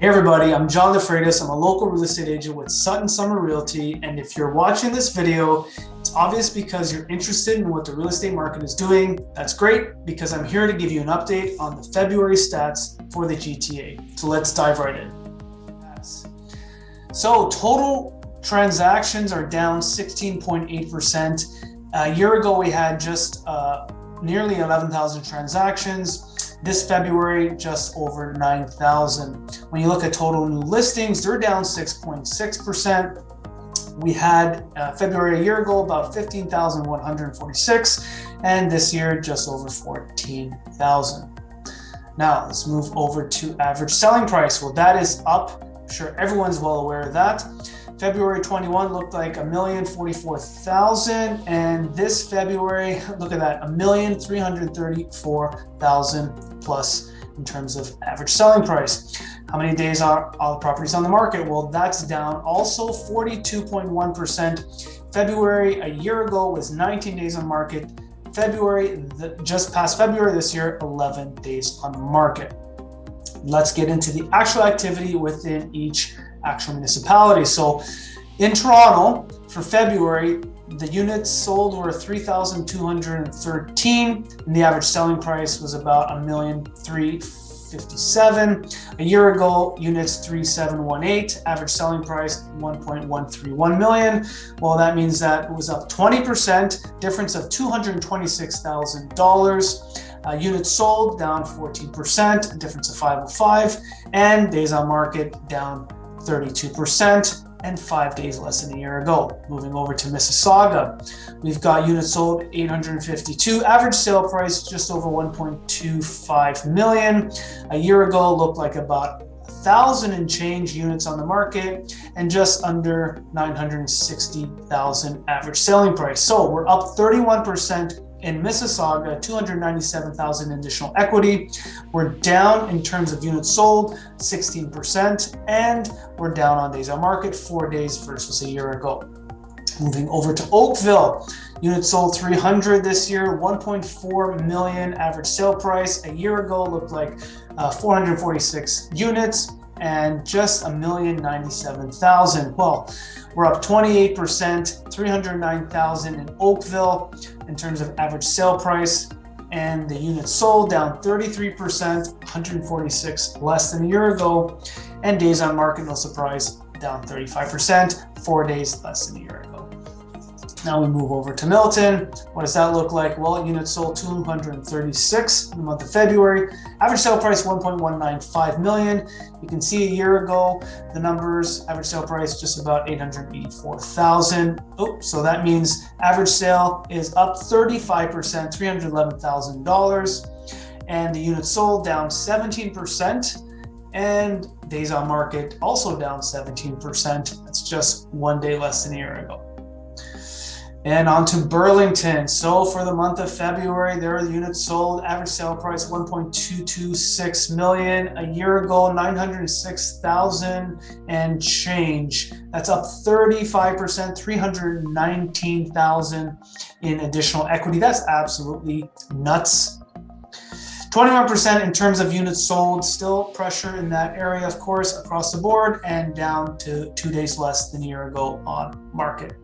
Hey everybody, I'm John DeFreitas. I'm a local real estate agent with Sutton Summer Realty, and if you're watching this video, it's obvious because you're interested in what the real estate market is doing. That's great, because I'm here to give you an update on the February stats for the GTA. So let's dive right in. So total transactions are down 16.8%. A year ago, we had just nearly 11,000 transactions. This February, just over 9,000. When you look at total new listings, they're down 6.6%. We had February a year ago about 15,146, and this year just over 14,000. Now let's move over to average selling price. Well, that is up. I'm sure everyone's well aware of that. February 21 looked like $1,044,000, and this February, look at that, $1,334,000 plus in terms of average selling price. How many days are all the properties on the market? Well, that's down also 42.1%. February a year ago was 19 days on market. February, just past February this year, 11 days on market. Let's get into the actual activity within each actual municipality. So in Toronto for February, the units sold were 3,213, and the average selling price was about $1,357,000. A year ago, units 3,718, average selling price $1.131 million. Well, that means that it was up 20%, difference of $226,000. Units sold down 14%, difference of 505, and days on market down 32%, and 5 days less than a year ago. Moving over to Mississauga, we've got units sold 852, average sale price just over 1.25 million. A year ago looked like about 1,000 and change units on the market, and just under 960,000 average selling price. So we're up 31% in Mississauga, 297,000 additional equity. We're down in terms of units sold, 16%, and we're down on days on market, 4 days versus a year ago. Moving over to Oakville, units sold 300 this year, 1.4 million average sale price. A year ago looked like 446 units, and just $1,097,000. Well, we're up 28%, 309,000 in Oakville in terms of average sale price, and the units sold down 33%, 146 less than a year ago, and days on market, no surprise, down 35%, 4 days less than a year ago. Now we move over to Milton. What does that look like? Well, units sold 236 in the month of February. Average sale price $1.195 million. You can see a year ago, the numbers, average sale price just about $884,000. Oh, so that means average sale is up 35%, $311,000. And the units sold down 17%. And days on market also down 17%. That's just 1 day less than a year ago. And on to Burlington. So for the month of February, there are the units sold, average sale price $1.226 million. A year ago, 906,000 and change. That's up 35%, 319,000 in additional equity. That's absolutely nuts. 21% in terms of units sold, still pressure in that area, of course, across the board, and down to 2 days less than a year ago on market.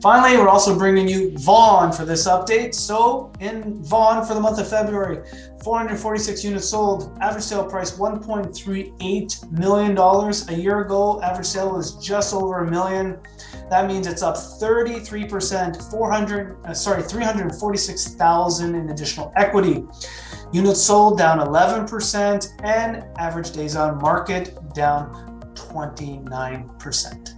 Finally, we're also bringing you Vaughan for this update. So in Vaughan for the month of February, 446 units sold, average sale price $1.38 million. A year ago, average sale was just over $1 million. That means it's up 33%, 346,000 in additional equity. Units sold down 11%, and average days on market down 29%.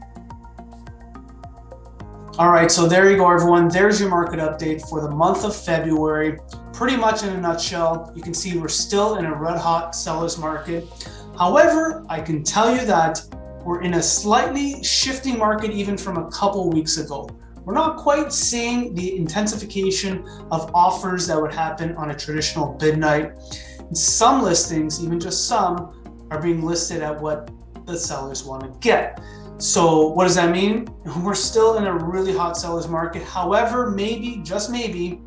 All right, so there you go, everyone. There's your market update for the month of February. Pretty much in a nutshell, you can see we're still in a red hot seller's market. However, I can tell you that we're in a slightly shifting market even from a couple weeks ago. We're not quite seeing the intensification of offers that would happen on a traditional bid night. Some listings, even just some, are being listed at what the sellers want to get. So what does that mean? We're still in a really hot seller's market. However, maybe, just maybe,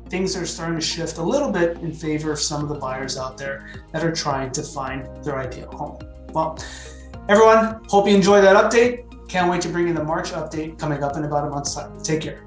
things are starting to shift a little bit in favor of some of the buyers out there that are trying to find their ideal home. Well, everyone, hope you enjoyed that update. Can't wait to bring you the March update coming up in about a month's time. Take care.